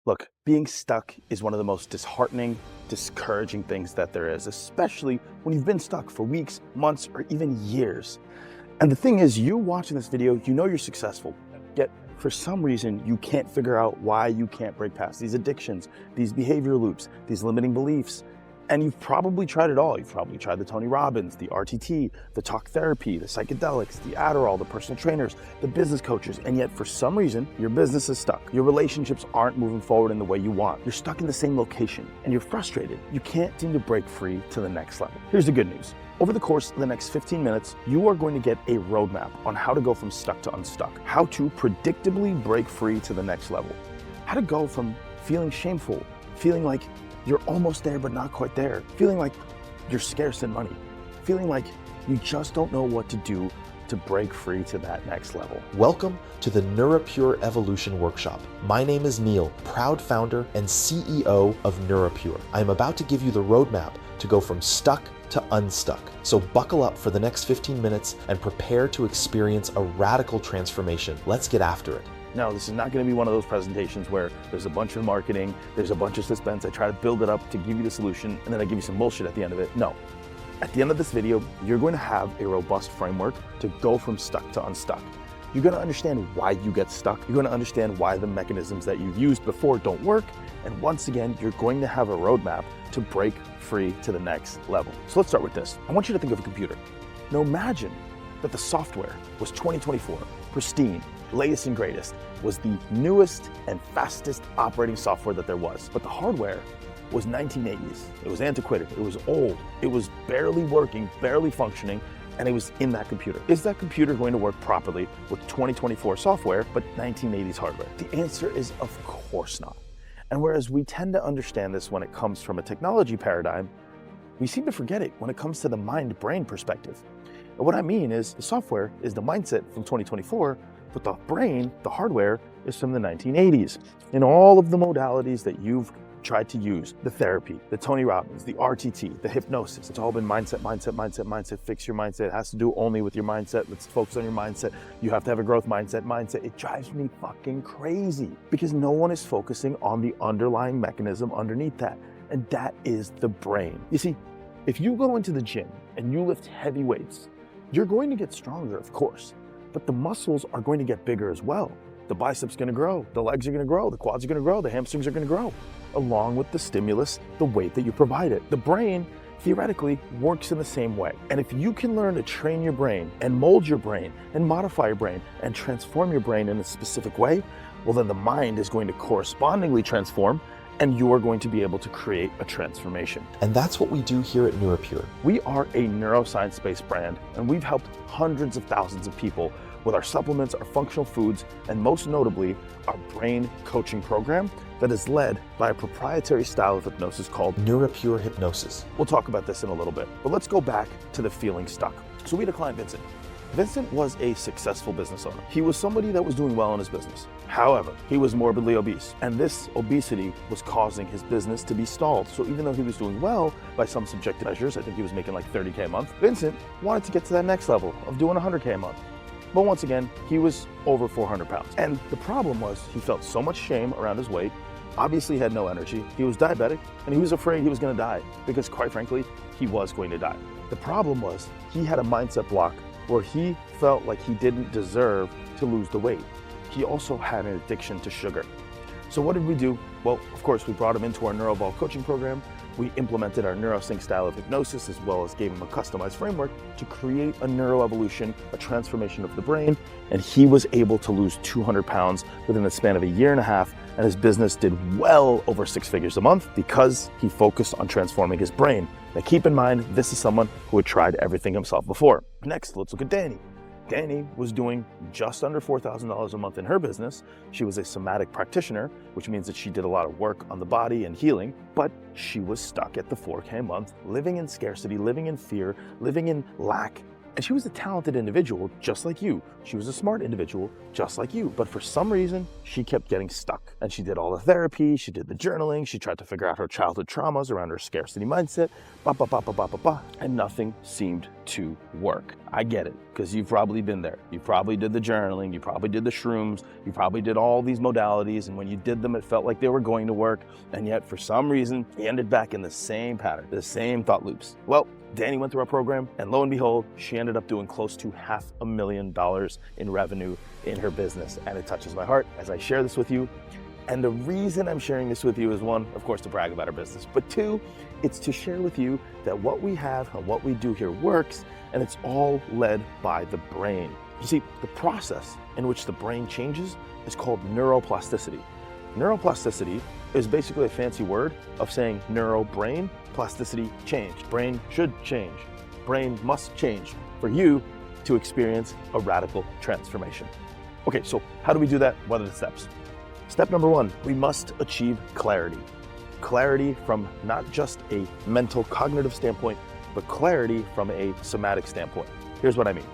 Look, being stuck is one of the most disheartening, discouraging things that there is, especially when you've been stuck for weeks, months, or even years. And the thing is, you watching this video, you know you're successful, yet for some reason, you can't figure out why you can't break past these addictions, these behavior loops, these limiting beliefs. And you've probably tried it all. You've probably tried the Tony Robbins, the RTT, the talk therapy, the psychedelics, the Adderall, the personal trainers, the business coaches, and yet for some reason, your business is stuck. Your relationships aren't moving forward in the way you want. You're stuck in the same location and you're frustrated. You can't seem to break free to the next level. Here's the good news. Over the course of the next 15 minutes, you are going to get a roadmap on how to go from stuck to unstuck, how to predictably break free to the next level, how to go from feeling shameful, feeling like you're almost there but not quite there, feeling like you're scarce in money, feeling like you just don't know what to do to break free to that next level. Welcome to the NeuroPure Evolution Workshop. My name is Neil, proud founder and CEO of NeuroPure. I'm about to give you the roadmap to go from stuck to unstuck. So buckle up for the next 15 minutes and prepare to experience a radical transformation. Let's get after it. No, this is not going to be one of those presentations where there's a bunch of marketing, there's a bunch of suspense, I try to build it up to give you the solution, and then I give you some bullshit at the end of it. No. At the end of this video, you're going to have a robust framework to go from stuck to unstuck. You're going to understand why you get stuck. You're going to understand why the mechanisms that you've used before don't work. And once again, you're going to have a roadmap to break free to the next level. So let's start with this. I want you to think of a computer. Now imagine that the software was 2024, pristine, latest and greatest, was the newest and fastest operating software that there was. But the hardware was 1980s. It was antiquated, it was old, it was barely working, barely functioning, and it was in that computer. Is that computer going to work properly with 2024 software, but 1980s hardware? The answer is of course not. And whereas we tend to understand this when it comes from a technology paradigm, we seem to forget it when it comes to the mind-brain perspective. And what I mean is the software is the mindset from 2024, but the brain, the hardware, is from the 1980s. In all of the modalities that you've tried to use, the therapy, the Tony Robbins, the RTT, the hypnosis, it's all been mindset, fix your mindset. It has to do only with your mindset. Let's focus on your mindset. You have to have a growth mindset. It drives me fucking crazy because no one is focusing on the underlying mechanism underneath that, and that is the brain. You see, if you go into the gym and you lift heavy weights, you're going to get stronger, of course, but the muscles are going to get bigger as well. The biceps are going to grow, the legs are going to grow, the quads are going to grow, the hamstrings are going to grow, along with the stimulus, the weight that you provide it. The brain, theoretically, works in the same way. And if you can learn to train your brain and mold your brain and modify your brain and transform your brain in a specific way, well then the mind is going to correspondingly transform and you are going to be able to create a transformation. And that's what we do here at NeuroPure. We are a neuroscience-based brand, and we've helped hundreds of thousands of people with our supplements, our functional foods, and most notably, our brain coaching program that is led by a proprietary style of hypnosis called NeuroPure Hypnosis. We'll talk about this in a little bit, but let's go back to the feeling stuck. So we had a client, Vincent. Vincent was a successful business owner. He was somebody that was doing well in his business. However, he was morbidly obese, and this obesity was causing his business to be stalled. So even though he was doing well by some subjective measures, I think he was making like 30K a month, Vincent wanted to get to that next level of doing 100K a month. But once again, he was over 400 pounds. And the problem was he felt so much shame around his weight, obviously had no energy, he was diabetic, and he was afraid he was gonna die because quite frankly, he was going to die. The problem was he had a mindset block where he felt like he didn't deserve to lose the weight. He also had an addiction to sugar. So what did we do? Well, of course, we brought him into our NeuroBall coaching program. We implemented our NeuroSync style of hypnosis as well as gave him a customized framework to create a neuroevolution, a transformation of the brain. And he was able to lose 200 pounds within the span of a year and a half. And his business did well over 6 figures a month because he focused on transforming his brain. Now keep in mind, this is someone who had tried everything himself before. Next, let's look at Danny. Danny was doing just under $4,000 a month in her business. She was a somatic practitioner, which means that she did a lot of work on the body and healing, but she was stuck at the 4K a month, living in scarcity, living in fear, living in lack. And she was a talented individual, just like you. She was a smart individual, just like you. But for some reason, she kept getting stuck. And she did all the therapy, she did the journaling, she tried to figure out her childhood traumas around her scarcity mindset, and nothing seemed to work. I get it, because you've probably been there. You probably did the journaling, you probably did the shrooms, you probably did all these modalities, and when you did them, it felt like they were going to work, and yet for some reason, you ended back in the same pattern, the same thought loops. Well, Danny went through our program, and lo and behold, she ended up doing close to $500,000 in revenue in her business, and it touches my heart as I share this with you. And the reason I'm sharing this with you is, one, of course, to brag about our business, but two, it's to share with you that what we have and what we do here works, and it's all led by the brain. You see, the process in which the brain changes is called neuroplasticity. Neuroplasticity is basically a fancy word of saying neuro-brain, plasticity, change. Brain should change. Brain must change for you to experience a radical transformation. Okay, so how do we do that? What are the steps? Step number one, we must achieve clarity. Clarity from not just a mental cognitive standpoint, but clarity from a somatic standpoint. Here's what I mean.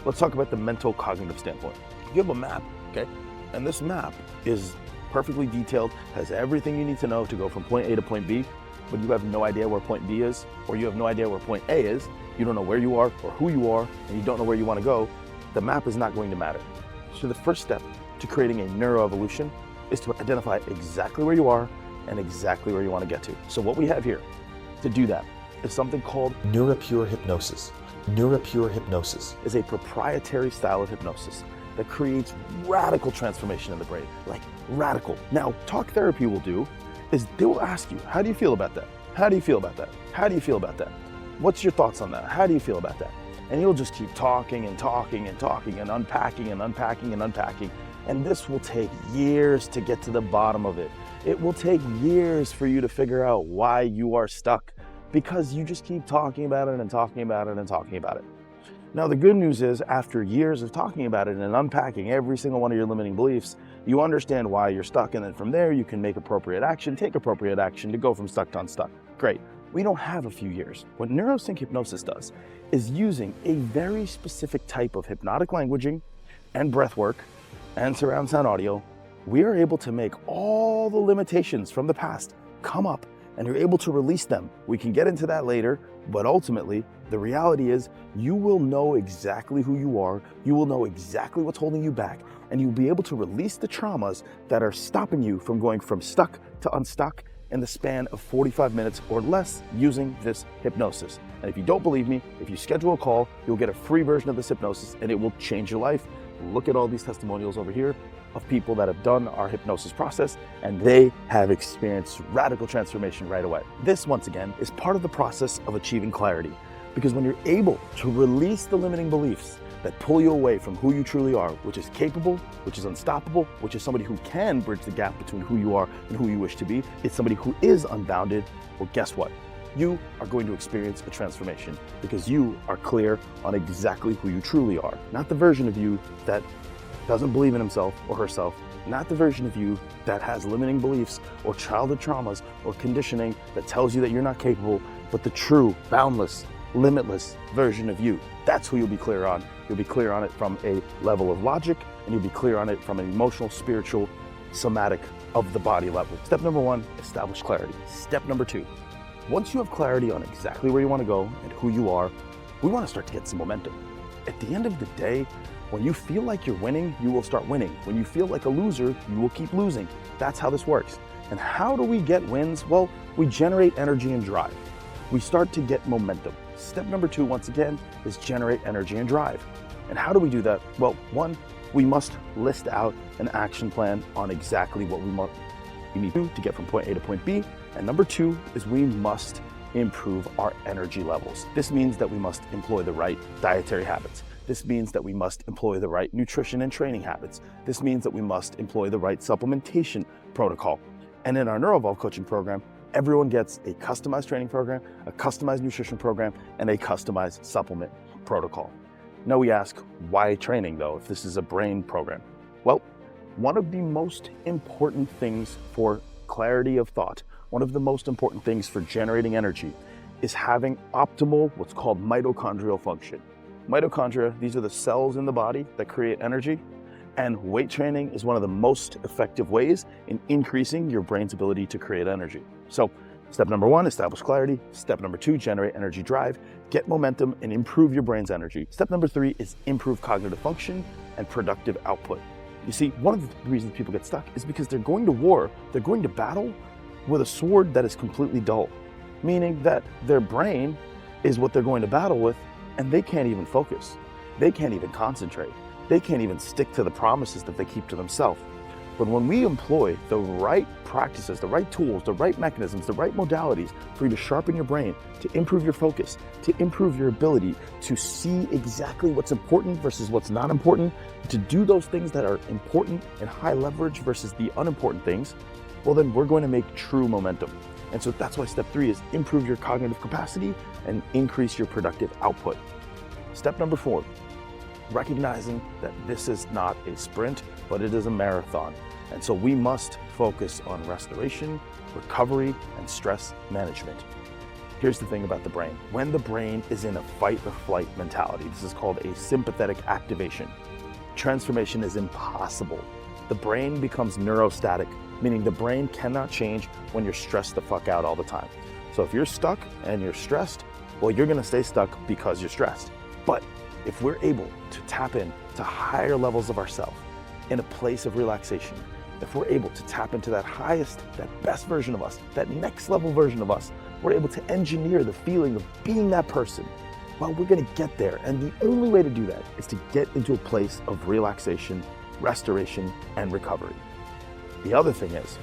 Let's talk about the mental cognitive standpoint. You have a map, okay? And this map is perfectly detailed, has everything you need to know to go from point A to point B, but you have no idea where point B is, or you have no idea where point A is, you don't know where you are or who you are, and you don't know where you want to go, the map is not going to matter. So the first step to creating a neuroevolution is to identify exactly where you are and exactly where you want to get to. So what we have here to do that is something called NeuroPure hypnosis. NeuroPure hypnosis is a proprietary style of hypnosis that creates radical transformation in the brain, like radical. Now, talk therapy will do is they will ask you, how do you feel about that? How do you feel about that? How do you feel about that? What's your thoughts on that? How do you feel about that? And you'll just keep talking and talking and talking and unpacking and unpacking and unpacking. And this will take years to get to the bottom of it. It will take years for you to figure out why you are stuck, because you just keep talking about it and talking about it and talking about it. Now, the good news is, after years of talking about it and unpacking every single one of your limiting beliefs, you understand why you're stuck, and then from there you can make appropriate action, take appropriate action to go from stuck to unstuck. Great. We don't have a few years. What neurosync hypnosis does is, using a very specific type of hypnotic languaging and breath work and surround sound audio, we are able to make all the limitations from the past come up, and you're able to release them. We can get into that later, but ultimately, the reality is you will know exactly who you are, you will know exactly what's holding you back, and you'll be able to release the traumas that are stopping you from going from stuck to unstuck in the span of 45 minutes or less using this hypnosis. And if you don't believe me, if you schedule a call, you'll get a free version of this hypnosis, and it will change your life. Look at all these testimonials over here of people that have done our hypnosis process, and they have experienced radical transformation right away. This, once again, is part of the process of achieving clarity, because when you're able to release the limiting beliefs that pull you away from who you truly are, which is capable, which is unstoppable, which is somebody who can bridge the gap between who you are and who you wish to be, it's somebody who is unbounded, well, guess what? You are going to experience a transformation, because you are clear on exactly who you truly are. Not the version of you that doesn't believe in himself or herself, not the version of you that has limiting beliefs or childhood traumas or conditioning that tells you that you're not capable, but the true, boundless, limitless version of you. That's who you'll be clear on. You'll be clear on it from a level of logic, and you'll be clear on it from an emotional, spiritual, somatic, of the body level. Step number one, establish clarity. Step number two, once you have clarity on exactly where you want to go and who you are, we want to start to get some momentum. At the end of the day, when you feel like you're winning, you will start winning. When you feel like a loser, you will keep losing. That's how this works. And how do we get wins? Well, we generate energy and drive. We start to get momentum. Step number two, once again, is generate energy and drive. And how do we do that? Well, one, we must list out an action plan on exactly what we need to get from point A to point B. And number two is we must improve our energy levels. This means that we must employ the right dietary habits. This means that we must employ the right nutrition and training habits. This means that we must employ the right supplementation protocol. And in our NeuroEvolve coaching program, everyone gets a customized training program, a customized nutrition program, and a customized supplement protocol. Now we ask, why training though, if this is a brain program? Well, one of the most important things for clarity of thought, one of the most important things for generating energy, is having optimal, what's called mitochondrial function. Mitochondria, these are the cells in the body that create energy, and weight training is one of the most effective ways in increasing your brain's ability to create energy. So Step number 1, establish clarity. Step number 2, generate energy drive, get momentum, and improve your brain's energy. Step number 3 is improve cognitive function and productive output. You see, one of the reasons people get stuck is because they're going to war, they're going to battle with a sword that is completely dull, meaning that their brain is what they're going to battle with, and they can't even focus. They can't even concentrate. They can't even stick to the promises that they keep to themselves. But when we employ the right practices, the right tools, the right mechanisms, the right modalities for you to sharpen your brain, to improve your focus, to improve your ability to see exactly what's important versus what's not important, to do those things that are important and high leverage versus the unimportant things, well, then we're going to make true momentum. And so that's why step 3 is improve your cognitive capacity and increase your productive output. Step number 4, recognizing that this is not a sprint, but it is a marathon. And so we must focus on restoration, recovery, and stress management. Here's the thing about the brain. When the brain is in a fight or flight mentality, this is called a sympathetic activation, transformation is impossible. The brain becomes neurostatic, meaning the brain cannot change when you're stressed the fuck out all the time. So if you're stuck and you're stressed, well, you're gonna stay stuck because you're stressed. But if we're able to tap in to higher levels of ourselves in a place of relaxation, if we're able to tap into that highest, that best version of us, that next level version of us, we're able to engineer the feeling of being that person. Well, we're gonna get there. And the only way to do that is to get into a place of relaxation, restoration, and recovery. The other thing is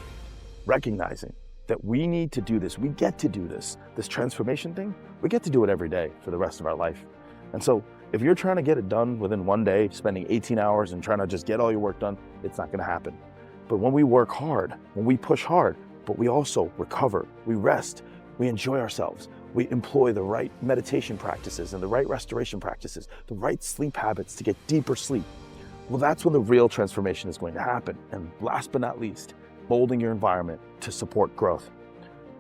recognizing that we need to do this. We get to do this transformation thing, we get to do it every day for the rest of our life. And so if you're trying to get it done within one day, spending 18 hours and trying to just get all your work done, it's not gonna happen. But when we work hard, when we push hard, but we also recover, we rest, we enjoy ourselves, we employ the right meditation practices and the right restoration practices, the right sleep habits to get deeper sleep, well, that's when the real transformation is going to happen. And last but not least, molding your environment to support growth.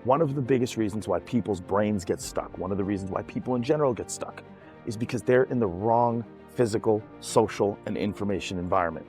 One of the biggest reasons why people's brains get stuck, one of the reasons why people in general get stuck, is because they're in the wrong physical, social, and information environment.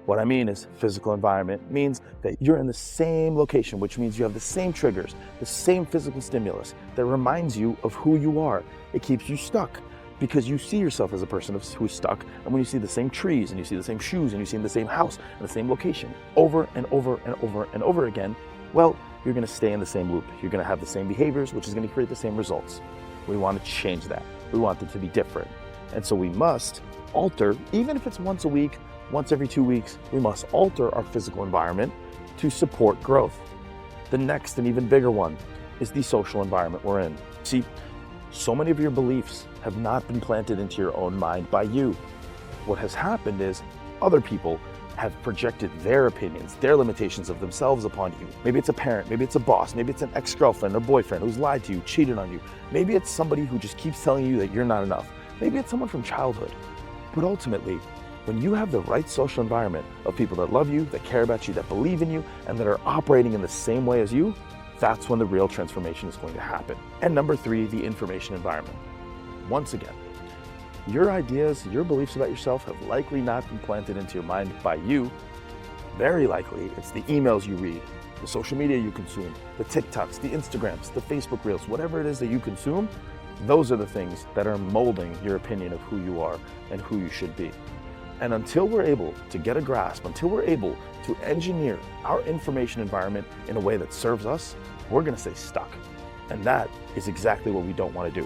What I mean is physical environment means that you're in the same location, which means you have the same triggers, the same physical stimulus that reminds you of who you are. It keeps you stuck because you see yourself as a person who's stuck. And when you see the same trees and you see the same shoes and you see the same house and the same location over and over and over and over again, well, you're gonna stay in the same loop. You're gonna have the same behaviors, which is gonna create the same results. We wanna change that. We want it to be different. And so we must alter, even if it's once a week, once every 2 weeks, we must alter our physical environment to support growth. The next and even bigger one is the social environment we're in. See, so many of your beliefs have not been planted into your own mind by you. What has happened is other people have projected their opinions, their limitations of themselves upon you. Maybe it's a parent, maybe it's a boss, maybe it's an ex-girlfriend or boyfriend who's lied to you, cheated on you. Maybe it's somebody who just keeps telling you that you're not enough. Maybe it's someone from childhood. But ultimately, when you have the right social environment of people that love you, that care about you, that believe in you, and that are operating in the same way as you, that's when the real transformation is going to happen. And number 3, the information environment. Once again, your ideas, your beliefs about yourself have likely not been planted into your mind by you. Very likely, it's the emails you read, the social media you consume, the TikToks, the Instagrams, the Facebook Reels, whatever it is that you consume, those are the things that are molding your opinion of who you are and who you should be. And until we're able to get a grasp, until we're able to engineer our information environment in a way that serves us, we're gonna stay stuck. And that is exactly what we don't wanna do.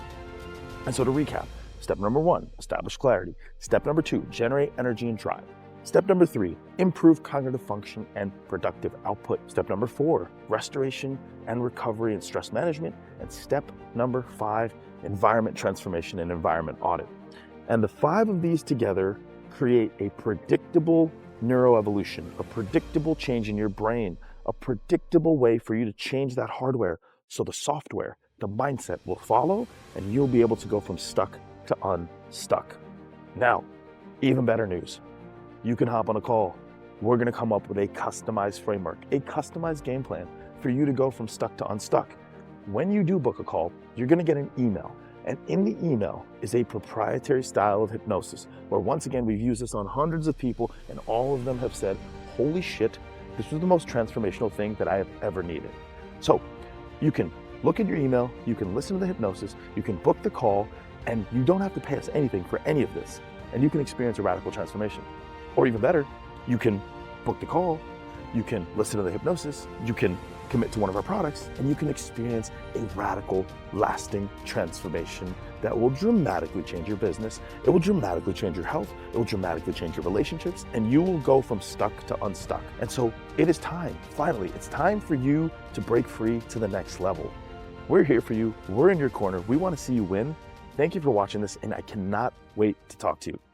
And so to recap, step number 1, establish clarity. Step number 2, generate energy and drive. Step number 3, improve cognitive function and productive output. Step number 4, restoration and recovery and stress management. And step number 5, environment transformation and environment audit. And the 5 of these together create a predictable neuroevolution, a predictable change in your brain, a predictable way for you to change that hardware so the software, the mindset will follow and you'll be able to go from stuck to unstuck. Now, even better news. You can hop on a call. We're gonna come up with a customized framework, a customized game plan for you to go from stuck to unstuck. When you do book a call, you're gonna get an email. And in the email is a proprietary style of hypnosis, where once again, we've used this on hundreds of people and all of them have said, holy shit, this was the most transformational thing that I have ever needed. So you can look in your email, you can listen to the hypnosis, you can book the call, and you don't have to pay us anything for any of this. And you can experience a radical transformation. Or even better, you can book the call, you can listen to the hypnosis, you can commit to one of our products, and you can experience a radical, lasting transformation that will dramatically change your business. It will dramatically change your health. It will dramatically change your relationships, and you will go from stuck to unstuck. And so it is time, finally, it's time for you to break free to the next level. We're here for you. We're in your corner. We want to see you win. Thank you for watching this, and I cannot wait to talk to you.